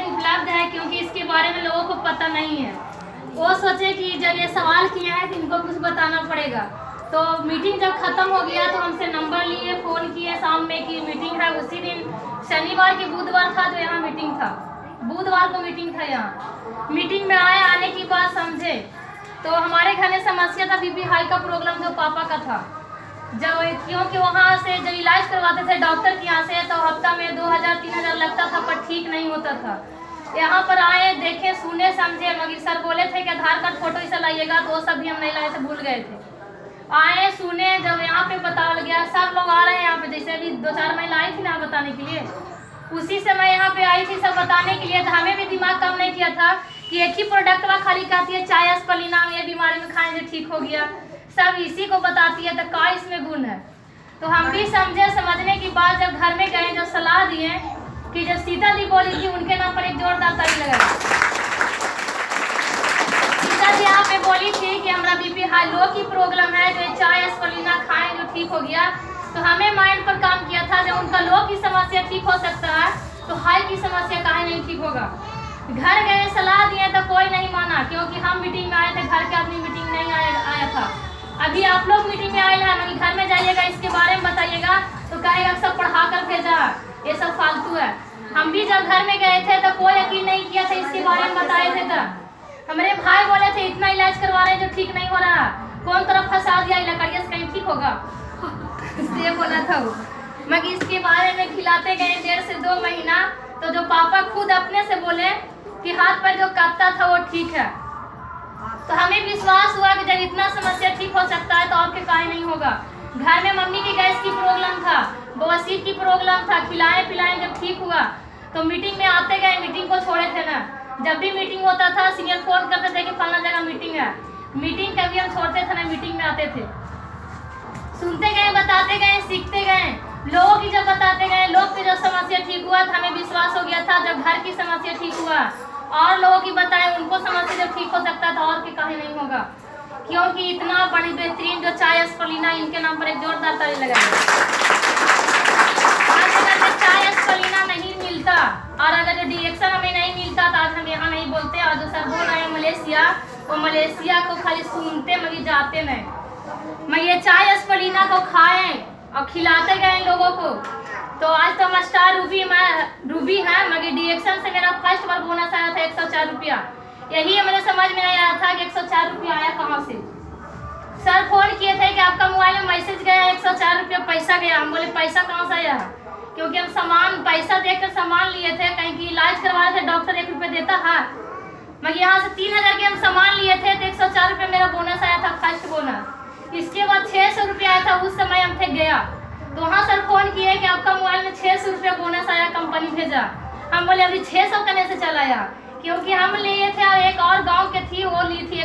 उपलब्ध है, क्योंकि इसके बारे में लोगों को पता नहीं है। वो सोचे कि जब ये सवाल किए हैं तो इनको कुछ बताना पड़ेगा। तो मीटिंग जब ख़त्म हो गया तो हमसे नंबर लिए, फ़ोन किए शाम में कि मीटिंग है। उसी दिन शनिवार की बुधवार था जो यहाँ मीटिंग था, बुधवार को मीटिंग था। यहाँ मीटिंग में आए, आने की बात समझे तो हमारे घर में समस्या था बीपी हाई का प्रॉब्लम जो पापा का था। जब क्योंकि वहाँ से जब इलाज करवाते थे डॉक्टर के यहाँ से तो हफ्ता में 2000-3000 लगता था, पर ठीक नहीं होता था। यहाँ पर आए, देखे, सुने, समझे। मगर सर बोले थे कि आधार कार्ड फोटो इसे लाइएगा, तो वो सब भी हम नहीं लाए थे, भूल गए थे। आए, सुने, जब यहाँ पे पता लग गया सब लोग आ रहे हैं यहाँ पे, जैसे अभी 2-4 महिला आई थी ना बताने के लिए, उसी से मैं यहाँ पे आई थी सब बताने के लिए। तो हमें भी दिमाग काम नहीं किया था कि एक ही प्रोडक्ट में खाली कहती है चाय स्पलिना ये बीमारी में खाएंगे ठीक हो गया, सब इसी को बताती है, तो क्या इसमें गुण है। तो हम भी समझे, समझने की बाद जब घर में गए, जब सलाह दिए कि जब सीता दी बोली थी उनके नाम पर एक जोरदार ताली लगाई। सीता जी यहाँ पे बोली थी कि हमारा बीपी हाई लो की प्रॉब्लम है, जो चाय स्पलिना खाएं जो ठीक हो गया। तो हमें माइंड पर काम किया था जब उनका लो की समस्या ठीक हो सकता है तो हाई की समस्या काहे नहीं ठीक होगा। घर गए, सलाह दिए तो कोई नहीं माना, क्योंकि हम मीटिंग में आए थे, घर के आदमी मीटिंग नहीं आया था। अभी आप लोग मीटिंग में आए हैं, मगर घर में जाइएगा, इसके बारे में बताइएगा तो कहेगा सब पढ़ा कर भेजा, ये सब फालतू है। हम भी जब घर में गए थे तो कोई यकीन नहीं किया था, इसके बारे में बताए थे। तो हमारे भाई बोले थे इतना इलाज करवा रहे हैं जो ठीक नहीं हो रहा, कौन तरफ फंसा दिया, लकड़िया से कहीं ठीक होगा इसलिए बोला था वो। मगर इसके बारे में खिलाते गए 1.5 से 2 महीना, तो जो पापा खुद अपने से बोले कि हाथ पर जो काटता था वो ठीक है। तो हमें विश्वास हुआ कि जब इतना समस्या ठीक हो सकता है तो और के काहे नहीं होगा। घर में मम्मी की गैस की प्रॉब्लम था, बवासीर की प्रॉब्लम था, खिलाए पिलाए जब ठीक हुआ तो मीटिंग में आते गए, मीटिंग को छोड़े थे ना। जब भी मीटिंग होता था सीनियर फोन करते थे कि फलना जगह मीटिंग है, मीटिंग कभी हम छोड़ते थे ना, मीटिंग में आते थे, सुनते गए, बताते गए, सीखते गए। लोगों की जब बताते गए, लोग की जब समस्या ठीक हुआ तो हमें विश्वास हो गया था जब घर की समस्या ठीक हुआ और लोगों की बताए उनको समस्या जब ठीक हो सकता था और के काहे नहीं होगा। क्योंकि इतना बड़ी बेहतरीन जो चाय स्पलिना, इनके नाम पर एक जोरदार ताली लगाई। आज अगर चाय स्पलिना नहीं मिलता और अगर जो डिएक्शन हमें नहीं मिलता तो आज हम यहाँ नहीं बोलते। और जो सर बोल रहे हैं मलेशिया, वो मलेशिया को खाली सुनते मगर जाते नहीं। मैं ये चाय स्पलिना को खाएं और खिलाते गए लोगों को। तो आज तो मैं स्टार रूबी है, मगर डिएक्शन से मेरा फर्स्ट बार बोनस आया था 104 रुपया। यही मेरे समझ में नहीं आया था कि 104 रुपया आया कहाँ से। सर फोन किए थे कि आपका मोबाइल में मैसेज गया 104 रुपया पैसा गया। हम बोले पैसा कहाँ से आया, क्योंकि हम सामान पैसा देकर सामान लिए थे, कहीं की इलाज करवा रहे थे, डॉक्टर 1 रुपया देता है। मगर यहाँ से 3000 के हम सामान लिए थे तो 104 रुपया मेरा बोनस आया था, फर्स्ट बोनस। इसके बाद 600 रुपया आया था, उस समय हम थे गया। तो वहाँ सर फोन किए कि आपका मोबाइल में 600 रुपया बोनस आया, कंपनी भेजा। हम बोले अभी 600 करने से चला आया, क्योंकि हम लिए थे और एक और गांव के थी वो ली थी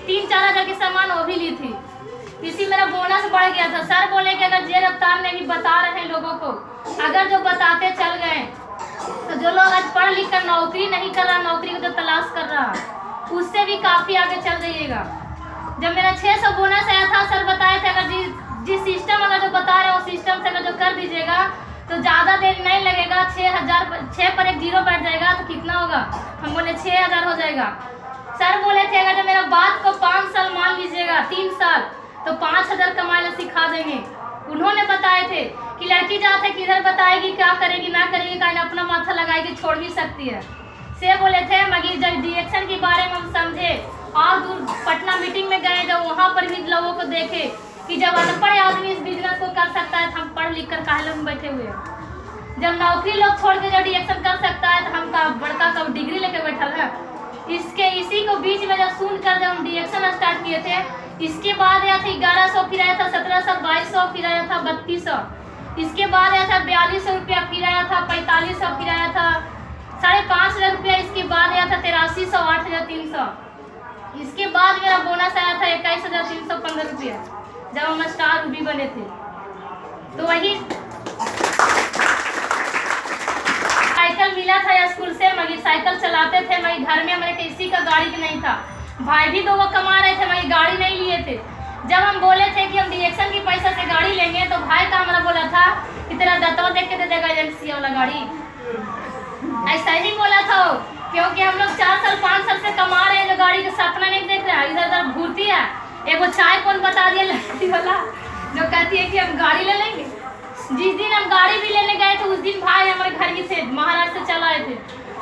3-4 हजार की सामान, वो भी ली थी। इसी मेरा बोनस बढ़ गया था। सर बोले कि अगर जे रफ्तार में भी बता रहे हैं लोगों को, अगर जो बताते चल गए तो जो लोग आज पढ़ लिख कर नौकरी नहीं कर रहा, नौकरी को जो तलाश कर रहा, उससे भी काफ़ी आगे चल जाइएगा। जब मेरा 600 बोनस आया था, सर बताए थे अगर जिस सिस्टम अगर जो बता रहे हो सिस्टम से अगर जो कर दीजिएगा तो ज़्यादा देर नहीं लगेगा। 6 पर एक जीरो बैठ जाएगा तो कितना होगा, हम बोले 6000 हो जाएगा। सर बोले थे अगर जो मेरा बात को 5 साल मान लीजिएगा, 3 साल, तो 5000 कमाना सिखा देंगे। उन्होंने बताए थे कि लड़की जाते किधर बताएगी क्या करेगी ना करेगी, कहीं अपना माथा लगाएगी, छोड़ भी सकती है। से बोले थे। मगर जब डिएक्शन के बारे में हम समझे और दूर पटना मीटिंग में गए, जब वहाँ पर भी लोगों को देखे कि जब अनपढ़ आदमी इस बिजनेस को कर सकता है तो हम पढ़ लिख कर काहे में बैठे हुए हैं। जब नौकरी लोग छोड़ के जब डिएक्शन कर सकता है तो हम का बड़का का डिग्री लेके बैठल है। इसी को बीच में जब सुन कर जब हम डिएक्शन स्टार्ट किए थे, इसके बाद आया था 1100, फिर आया था 1700, 2200, फिर आया था 3200, इसके बाद आया था 4200 रुपया, फिर आया था 4500, फिर आया था 5500 रुपया, इसके बाद आया था 8300, 8300, इसके बाद मेरा बोनस आया था 21315 रुपया जब हम स्टार रूबी बने थे। तो वही साइकिल मिला था स्कूल से, मगर साइकिल चलाते थे, मगर घर में हमारे किसी का गाड़ी नहीं था। भाई भी 2 कमा रहे थे, मगर गाड़ी नहीं लिए थे। जब हम बोले थे कि हम डिएक्शन की पैसा से गाड़ी लेंगे तो भाई का हमारा बोला था कि तेरा दत्तवा देख के दे देगा एजेंसी वाला गाड़ी। ऐसा ही बोला था वो, क्योंकि हम लोग 4 साल 5 साल से कमा रहे हैं, जो गाड़ी का सपना नहीं देख रहे हैं, इधर उधर घूरती है। एगो चाय कौन बता दिया लड़की वाला, जो कहती है कि हम गाड़ी ले लेंगे। जिस दिन हम गाड़ी भी लेने गए थे, उस दिन भाई हमारे घर ही थे, महाराष्ट्र से चल आए थे।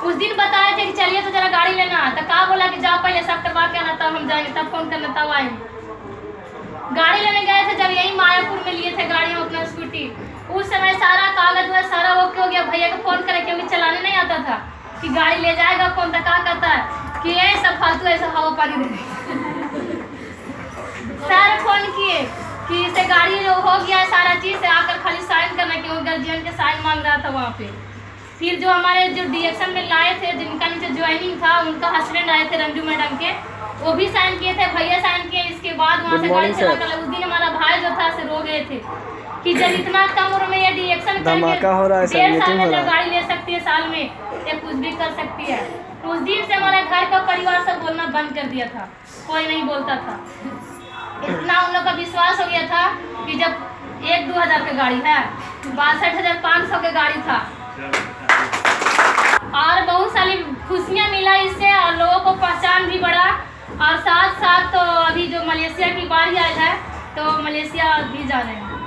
उस दिन बताए थे कि चलिए तो जरा गाड़ी लेना, तो कहा बोला कि जाओ पहले सब करवा के आना, तब हम जाएंगे, तब फोन करना, तब आएंगे। गाड़ी लेने गए थे जब यही मायापुर में लिए थे गाड़ी, अपना स्कूटी। उस समय सारा कागज वगैरह सारा ओके हो गया, भैया को फोन करे क्योंकि चलाने नहीं आता था कि गाड़ी ले जाएगा कौन, तो क्या कहता है कि ये सब फालतू ऐसा हवा पानी दे सर फोन किए कि इसे गाड़ी जो हो गया है सारा चीज़ से आकर खाली साइन करना, क्योंकि गार्जियन के साइन मांग रहा था वहाँ पे। फिर जो हमारे जो डीएक्शन में लाए थे, जिनका नीचे ज्वाइनिंग था, उनका हस्बैंड आए थे रंजू मैडम के, वो भी साइन किए थे, भैया साइन किए। इसके बाद वहाँ से गाड़ी चला कर उस दिन हमारा भाई जो था से रो गए थे कि जब इतना कम उम्र में ये डीएक्शन करके 1.5 साल में जब गाड़ी ले सकती है, साल में ये कुछ भी कर सकती है। उस दिन से हमारे घर का परिवार सब बोलना बंद कर दिया था, कोई नहीं बोलता था। इतना उन लोग का विश्वास हो गया था कि जब 1-2 हज़ार की गाड़ी है, 62,500 की गाड़ी था, और बहुत सारी खुशियाँ मिला इससे, और लोगों को पहचान भी बढ़ा। और साथ साथ तो अभी जो मलेशिया की बारी आई है, तो मलेशिया भी जा रहे हैं।